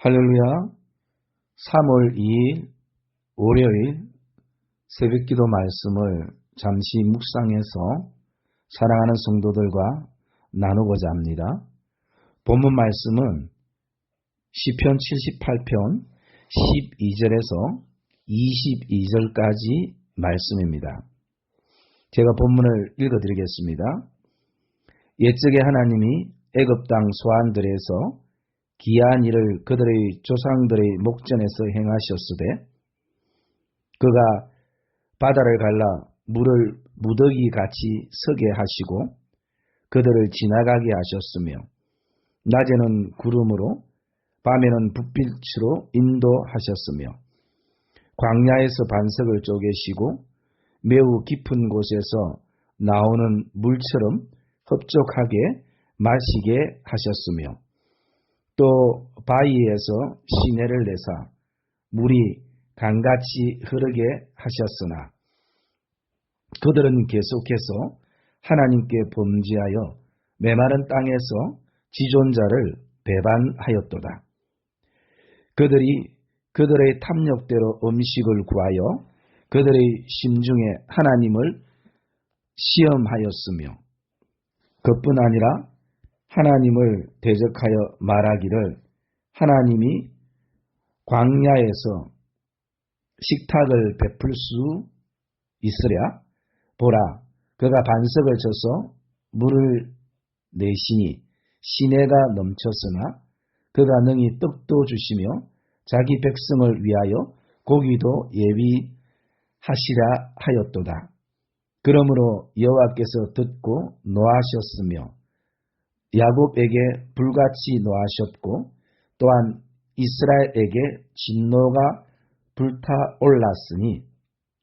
할렐루야. 3월 2일 월요일 새벽기도 말씀을 잠시 묵상해서 사랑하는 성도들과 나누고자 합니다. 본문 말씀은 시편 78편 12절에서 22절까지 말씀입니다. 제가 본문을 읽어드리겠습니다. 옛적에 하나님이 애굽 땅 소환들에서 기이한 일을 그들의 조상들의 목전에서 행하셨으되 그가 바다를 갈라 물을 무더기 같이 서게 하시고 그들을 지나가게 하셨으며 낮에는 구름으로 밤에는 불빛으로 인도하셨으며 광야에서 반석을 쪼개시고 매우 깊은 곳에서 나오는 물처럼 흡족하게 마시게 하셨으며 또 바위에서 시내를 내사 물이 강같이 흐르게 하셨으나 그들은 계속해서 하나님께 범죄하여 메마른 땅에서 지존자를 배반하였도다. 그들이 그들의 탐욕대로 음식을 구하여 그들의 심중에 하나님을 시험하였으며 그뿐 아니라 하나님을 대적하여 말하기를 하나님이 광야에서 식탁을 베풀 수 있으랴 보라 그가 반석을 쳐서 물을 내시니 시내가 넘쳤으나 그가 능히 떡도 주시며 자기 백성을 위하여 고기도 예비하시라 하였도다. 그러므로 여호와께서 듣고 노하셨으며 야곱에게 불같이 노하셨고 또한 이스라엘에게 진노가 불타올랐으니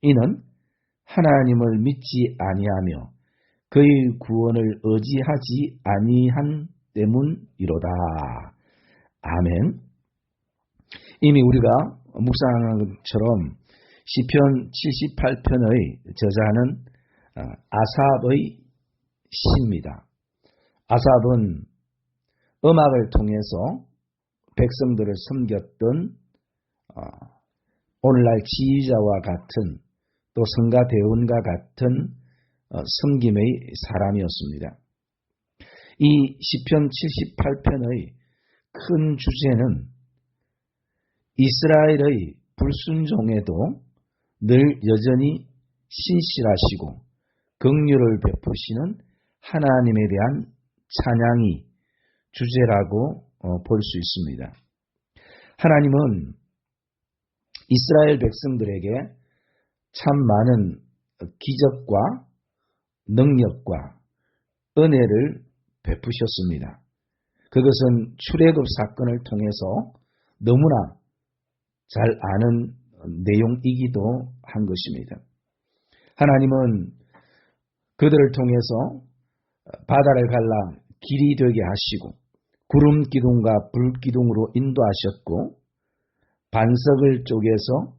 이는 하나님을 믿지 아니하며 그의 구원을 의지하지 아니한 때문이로다. 아멘. 이미 우리가 묵상한 것처럼 시편 78편의 저자는 아삽의 시입니다. 아삽은 음악을 통해서 백성들을 섬겼던 오늘날 지휘자와 같은 또 성가 대원과 같은 섬김의 사람이었습니다. 이 시편 78편의 큰 주제는 이스라엘의 불순종에도 늘 여전히 신실하시고 긍휼을 베푸시는 하나님에 대한 찬양이 주제라고 볼 수 있습니다. 하나님은 이스라엘 백성들에게 참 많은 기적과 능력과 은혜를 베푸셨습니다. 그것은 출애굽 사건을 통해서 너무나 잘 아는 내용이기도 한 것입니다. 하나님은 그들을 통해서 바다를 갈라 길이 되게 하시고 구름 기둥과 불 기둥으로 인도하셨고 반석을 쪼개서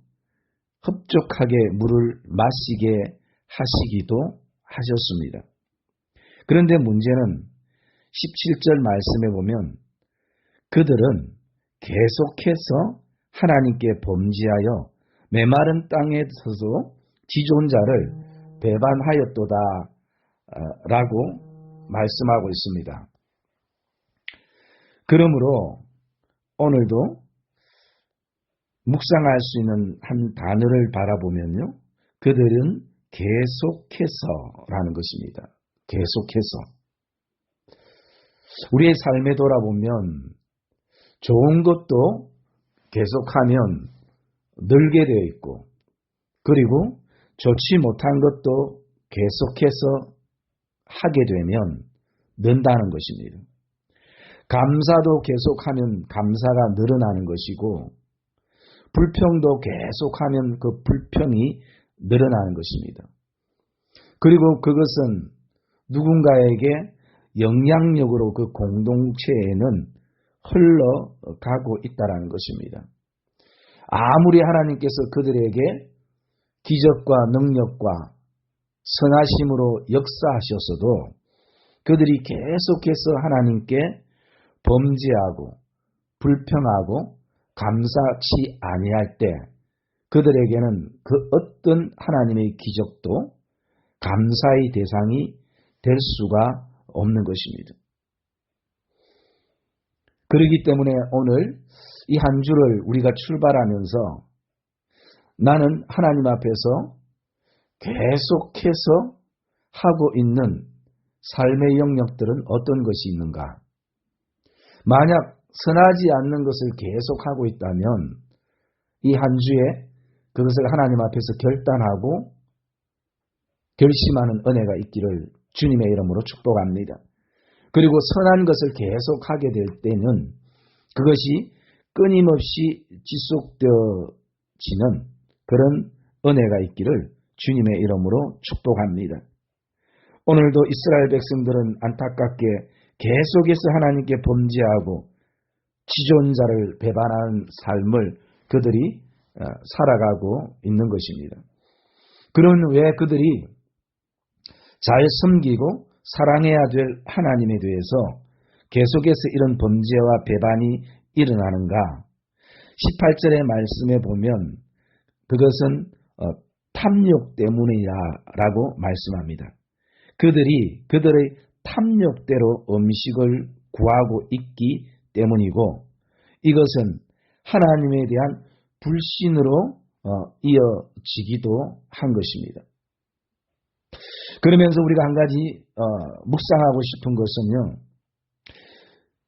흡족하게 물을 마시게 하시기도 하셨습니다. 그런데 문제는 17절 말씀에 보면 그들은 계속해서 하나님께 범죄하여 메마른 땅에 서서 지존자를 배반하였도다 라고 말씀하고 있습니다. 그러므로 오늘도 묵상할 수 있는 한 단어를 바라보면요. 그들은 계속해서라는 것입니다. 계속해서. 우리의 삶에 돌아보면 좋은 것도 계속하면 늘게 되어 있고, 그리고 좋지 못한 것도 계속해서 하게 되면 는다는 것입니다. 감사도 계속하면 감사가 늘어나는 것이고, 불평도 계속하면 그 불평이 늘어나는 것입니다. 그리고 그것은 누군가에게 영향력으로 그 공동체에는 흘러가고 있다는 것입니다. 아무리 하나님께서 그들에게 기적과 능력과 선하심으로 역사하셨어도 그들이 계속해서 하나님께 범죄하고 불평하고 감사치 아니할 때 그들에게는 그 어떤 하나님의 기적도 감사의 대상이 될 수가 없는 것입니다. 그렇기 때문에 오늘 이 한 주를 우리가 출발하면서 나는 하나님 앞에서 계속해서 하고 있는 삶의 영역들은 어떤 것이 있는가? 만약 선하지 않는 것을 계속하고 있다면 이 한 주에 그것을 하나님 앞에서 결단하고 결심하는 은혜가 있기를 주님의 이름으로 축복합니다. 그리고 선한 것을 계속하게 될 때는 그것이 끊임없이 지속되어지는 그런 은혜가 있기를 주님의 이름으로 축복합니다. 오늘도 이스라엘 백성들은 안타깝게 계속해서 하나님께 범죄하고 지존자를 배반하는 삶을 그들이 살아가고 있는 것입니다. 그런 왜 그들이 잘 섬기고 사랑해야 될 하나님에 대해서 계속해서 이런 범죄와 배반이 일어나는가? 18절의 말씀에 보면 그것은 탐욕 때문이라고 말씀합니다. 그들이 그들의 탐욕대로 음식을 구하고 있기 때문이고 이것은 하나님에 대한 불신으로 이어지기도 한 것입니다. 그러면서 우리가 한 가지 묵상하고 싶은 것은요.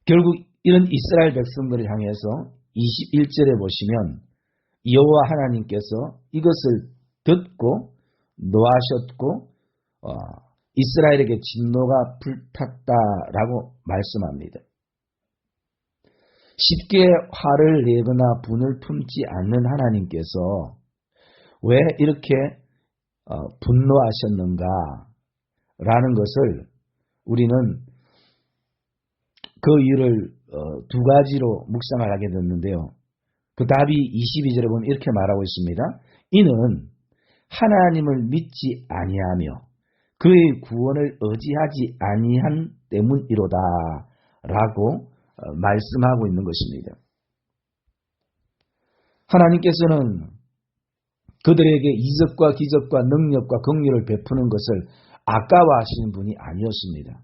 결국 이런 이스라엘 백성들을 향해서 21절에 보시면 여호와 하나님께서 이것을 듣고 노하셨고 이스라엘에게 진노가 불탔다라고 말씀합니다. 쉽게 화를 내거나 분을 품지 않는 하나님께서 왜 이렇게 분노하셨는가라는 것을 우리는 그 이유를 두 가지로 묵상을 하게 됐는데요. 그 답이 22절에 보면 이렇게 말하고 있습니다. 이는 하나님을 믿지 아니하며 그의 구원을 의지하지 아니한 때문이로다 라고 말씀하고 있는 것입니다. 하나님께서는 그들에게 이적과 기적과 능력과 긍휼을 베푸는 것을 아까워하시는 분이 아니었습니다.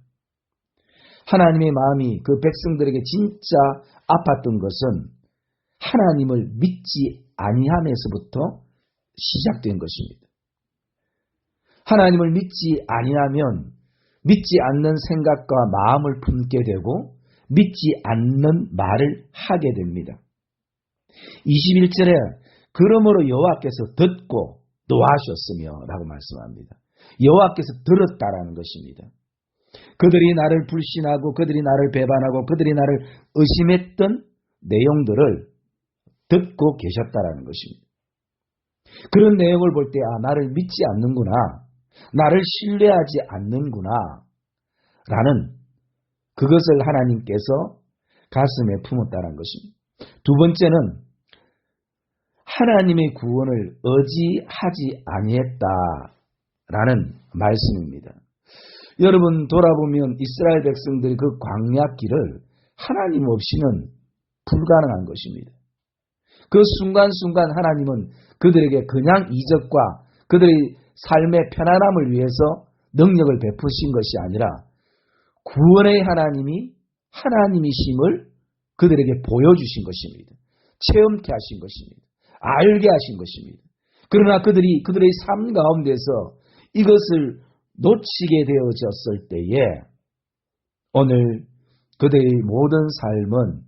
하나님의 마음이 그 백성들에게 진짜 아팠던 것은 하나님을 믿지 아니함에서부터 시작된 것입니다. 하나님을 믿지 아니하면 믿지 않는 생각과 마음을 품게 되고 믿지 않는 말을 하게 됩니다. 21절에 그러므로 여호와께서 듣고 노하셨으며 라고 말씀합니다. 여호와께서 들었다라는 것입니다. 그들이 나를 불신하고 그들이 나를 배반하고 그들이 나를 의심했던 내용들을 듣고 계셨다라는 것입니다. 그런 내용을 볼 때 나를 믿지 않는구나. 나를 신뢰하지 않는구나. 라는 그것을 하나님께서 가슴에 품었다는 것입니다. 두 번째는 하나님의 구원을 의지하지 아니했다라는 말씀입니다. 여러분 돌아보면 이스라엘 백성들이 그 광야길을 하나님 없이는 불가능한 것입니다. 그 순간순간 하나님은 그들에게 그냥 이적과 그들의 삶의 편안함을 위해서 능력을 베푸신 것이 아니라 구원의 하나님이 하나님이심을 그들에게 보여주신 것입니다. 체험케 하신 것입니다. 알게 하신 것입니다. 그러나 그들이 그들의 삶 가운데서 이것을 놓치게 되어졌을 때에 오늘 그들의 모든 삶은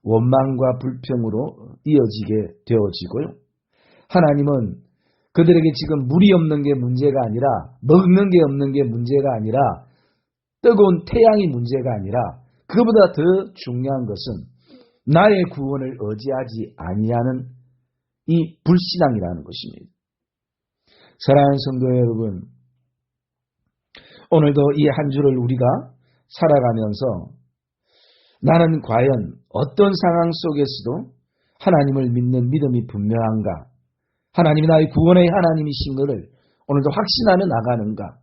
원망과 불평으로 이어지게 되어지고요. 하나님은 그들에게 지금 물이 없는 게 문제가 아니라, 먹는 게 없는 게 문제가 아니라, 뜨거운 태양이 문제가 아니라, 그보다 더 중요한 것은 나의 구원을 의지하지 아니하는 이 불신앙이라는 것입니다. 사랑하는 성도 여러분, 오늘도 이 한 주를 우리가 살아가면서 나는 과연 어떤 상황 속에서도 하나님을 믿는 믿음이 분명한가? 하나님이 나의 구원의 하나님이신 것을 오늘도 확신하며 나가는가?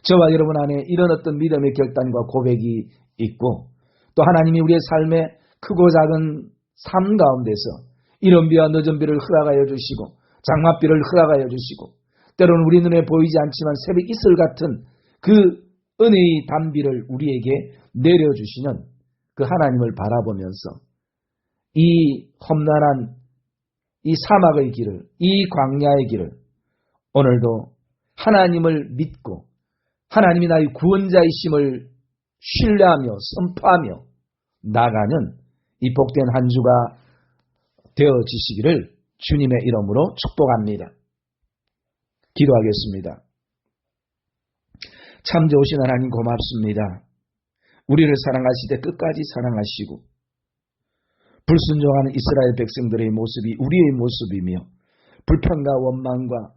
저와 여러분 안에 이런 어떤 믿음의 결단과 고백이 있고, 또 하나님이 우리의 삶에 크고 작은 삶 가운데서 이른 비와 늦은 비를 허락하여 주시고 장맛비를 허락하여 주시고, 때로는 우리 눈에 보이지 않지만 새벽 이슬 같은 그 은혜의 단비를 우리에게 내려주시는 그 하나님을 바라보면서 이 험난한 이 사막의 길을, 이 광야의 길을 오늘도 하나님을 믿고 하나님이 나의 구원자이심을 신뢰하며 선포하며 나가는 이 복된 한 주가 되어지시기를 주님의 이름으로 축복합니다. 기도하겠습니다. 참 좋으신 하나님 고맙습니다. 우리를 사랑하시되 끝까지 사랑하시고 불순종하는 이스라엘 백성들의 모습이 우리의 모습이며 불평과 원망과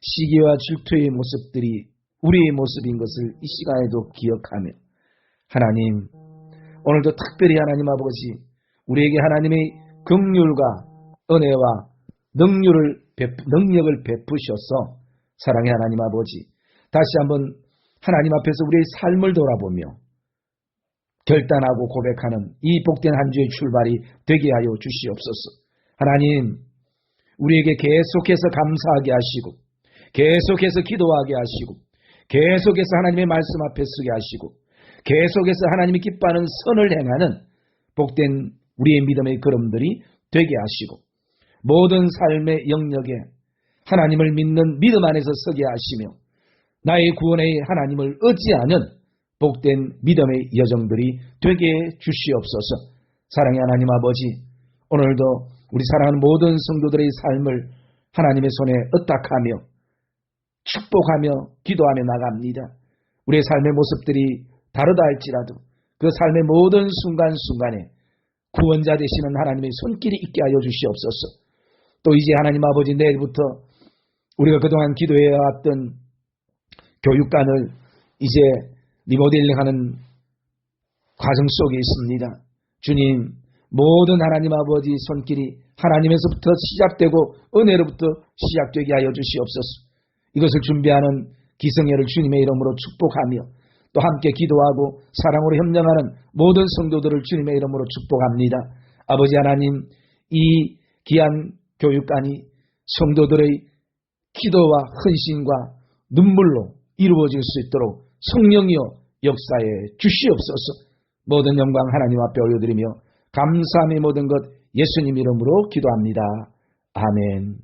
시기와 질투의 모습들이 우리의 모습인 것을 이 시간에도 기억하며 하나님, 오늘도 특별히 하나님 아버지 우리에게 하나님의 긍휼과 은혜와 능력을 베푸셔서 사랑의 하나님 아버지 다시 한번 하나님 앞에서 우리의 삶을 돌아보며 결단하고 고백하는 이 복된 한 주의 출발이 되게 하여 주시옵소서. 하나님, 우리에게 계속해서 감사하게 하시고 계속해서 기도하게 하시고 계속해서 하나님의 말씀 앞에 서게 하시고 계속해서 하나님이 기뻐하는 선을 행하는 복된 우리의 믿음의 걸음들이 되게 하시고 모든 삶의 영역에 하나님을 믿는 믿음 안에서 서게 하시며 나의 구원의 하나님을 의지하는 복된 믿음의 여정들이 되게 주시옵소서. 사랑의 하나님 아버지, 오늘도 우리 사랑하는 모든 성도들의 삶을 하나님의 손에 의탁하며 축복하며 기도하며 나갑니다. 우리의 삶의 모습들이 다르다 할지라도 그 삶의 모든 순간순간에 구원자 되시는 하나님의 손길이 있게 하여 주시옵소서. 또 이제 하나님 아버지 내일부터 우리가 그동안 기도해왔던 교육관을 이제 리모델링하는 과정 속에 있습니다. 주님, 모든 하나님 아버지 손길이 하나님에서부터 시작되고 은혜로부터 시작되게 하여 주시옵소서. 이것을 준비하는 기성회를 주님의 이름으로 축복하며 또 함께 기도하고 사랑으로 협력하는 모든 성도들을 주님의 이름으로 축복합니다. 아버지 하나님, 이 귀한 교육관이 성도들의 기도와 헌신과 눈물로 이루어질 수 있도록 성령이여 역사에 주시옵소서. 모든 영광 하나님 앞에 올려드리며 감사함의 모든 것 예수님 이름으로 기도합니다. 아멘.